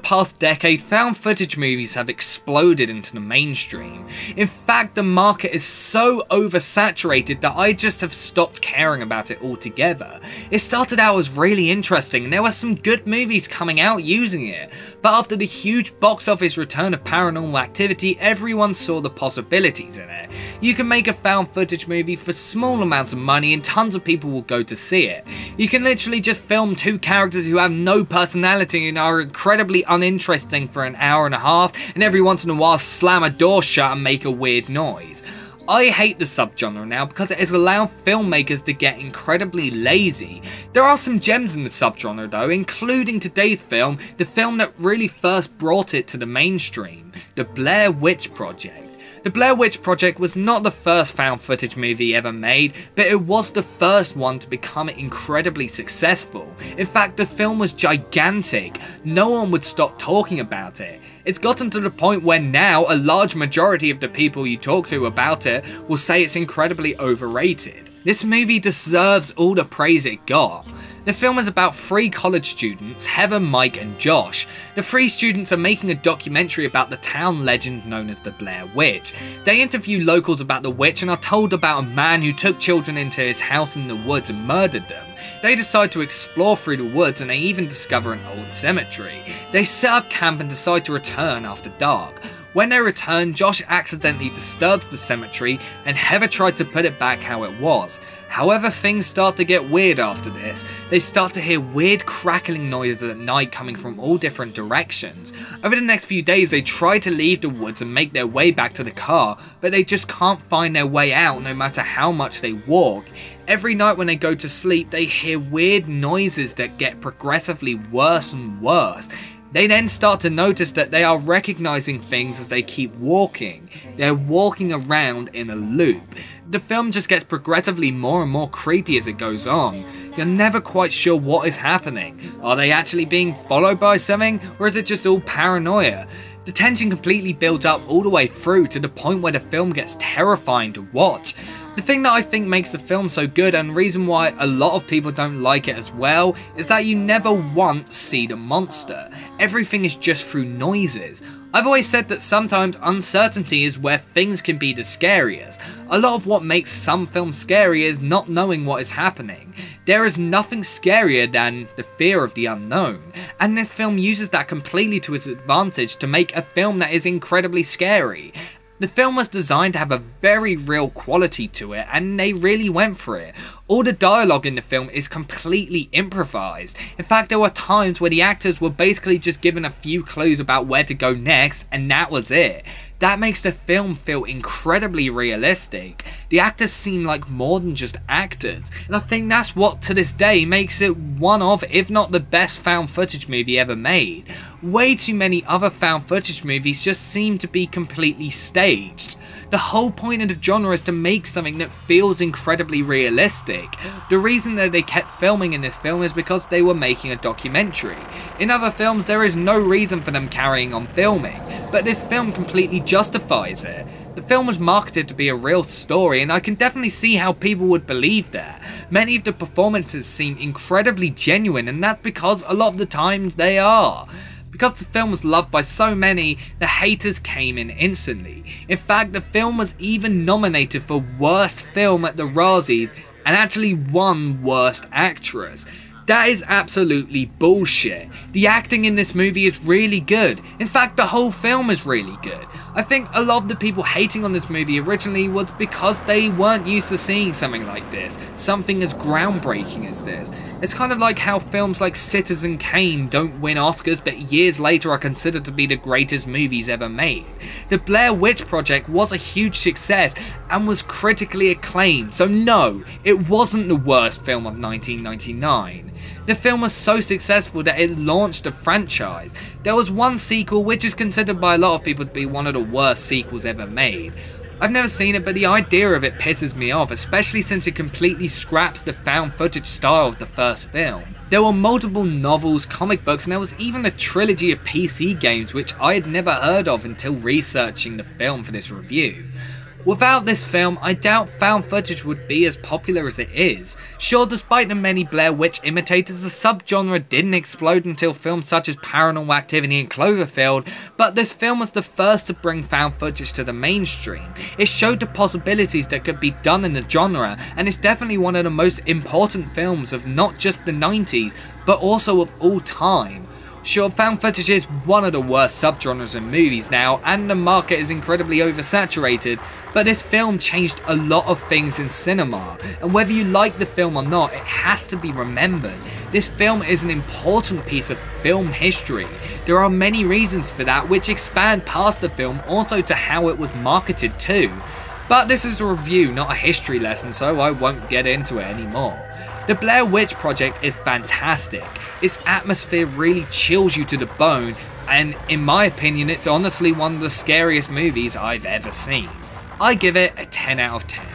past decade, found footage movies have exploded into the mainstream. In fact, the market is so oversaturated that I just have stopped caring about it altogether. It started out as really interesting and there were some good movies coming out using it, but after the huge box office return of Paranormal Activity, everyone saw the possibilities in it. You can make a found footage movie for small amounts of money and tons of people will go to see it. You can literally just film two characters who have no personality and are incredibly uninteresting for an hour and a half, and every once in a while slam a door shut and make a weird noise. I hate the subgenre now because it has allowed filmmakers to get incredibly lazy. There are some gems in the subgenre though, including today's film, the film that really first brought it to the mainstream, the Blair Witch Project. The Blair Witch Project was not the first found footage movie ever made, but it was the first one to become incredibly successful. In fact, the film was gigantic. No one would stop talking about it. It's gotten to the point where now a large majority of the people you talk to about it will say it's incredibly overrated. This movie deserves all the praise it got. The film is about 3 college students, Heather, Mike and Josh. The 3 students are making a documentary about the town legend known as the Blair Witch. They interview locals about the witch and are told about a man who took children into his house in the woods and murdered them. They decide to explore through the woods and they even discover an old cemetery. They set up camp and decide to return after dark. When they return, Josh accidentally disturbs the cemetery and Heather tried to put it back how it was. However, things start to get weird after this. They start to hear weird crackling noises at night coming from all different directions. Over the next few days, they try to leave the woods and make their way back to the car, but they just can't find their way out no matter how much they walk. Every night when they go to sleep, they hear weird noises that get progressively worse and worse. They then start to notice that they are recognizing things as they keep walking. They're walking around in a loop. The film just gets progressively more and more creepy as it goes on. You're never quite sure what is happening. Are they actually being followed by something, or is it just all paranoia? The tension completely builds up all the way through to the point where the film gets terrifying to watch. The thing that I think makes the film so good, and the reason why a lot of people don't like it as well, is that you never once see the monster. Everything is just through noises. I've always said that sometimes uncertainty is where things can be the scariest. A lot of what makes some films scary is not knowing what is happening. There is nothing scarier than the fear of the unknown, and this film uses that completely to its advantage to make a film that is incredibly scary. The film was designed to have a very real quality to it, and they really went for it. All the dialogue in the film is completely improvised. In fact, there were times where the actors were basically just given a few clues about where to go next, and that was it. That makes the film feel incredibly realistic. The actors seem like more than just actors, and I think that's what to this day makes it one of, if not the best found footage movie ever made. Way too many other found footage movies just seem to be completely staged. The whole point of the genre is to make something that feels incredibly realistic. The reason that they kept filming in this film is because they were making a documentary. In other films there is no reason for them carrying on filming, but this film completely justifies it. The film was marketed to be a real story, and I can definitely see how people would believe that. Many of the performances seem incredibly genuine, and that's because a lot of the times they are. Because the film was loved by so many, the haters came in instantly. In fact, the film was even nominated for Worst Film at the Razzies and actually won Worst Actress. That is absolutely bullshit. The acting in this movie is really good. In fact, the whole film is really good. I think a lot of the people hating on this movie originally was because they weren't used to seeing something like this, something as groundbreaking as this. It's kind of like how films like Citizen Kane don't win Oscars but years later are considered to be the greatest movies ever made. The Blair Witch Project was a huge success and was critically acclaimed, so no, it wasn't the worst film of 1999. The film was so successful that it launched a franchise. There was one sequel which is considered by a lot of people to be one of the worst sequels ever made. I've never seen it, but the idea of it pisses me off, especially since it completely scraps the found footage style of the first film. There were multiple novels, comic books, and there was even a trilogy of PC games which I had never heard of until researching the film for this review. Without this film, I doubt found footage would be as popular as it is. Sure, despite the many Blair Witch imitators, the subgenre didn't explode until films such as Paranormal Activity and Cloverfield, but this film was the first to bring found footage to the mainstream. It showed the possibilities that could be done in the genre, and it's definitely one of the most important films of not just the 90s, but also of all time. Sure, found footage is one of the worst subgenres in movies now, and the market is incredibly oversaturated, but this film changed a lot of things in cinema, and whether you like the film or not, it has to be remembered. This film is an important piece of film history. There are many reasons for that, which expand past the film also to how it was marketed too. But this is a review, not a history lesson, so I won't get into it anymore. The Blair Witch Project is fantastic. Its atmosphere really chills you to the bone, and in my opinion, it's honestly one of the scariest movies I've ever seen. I give it a 10 out of 10.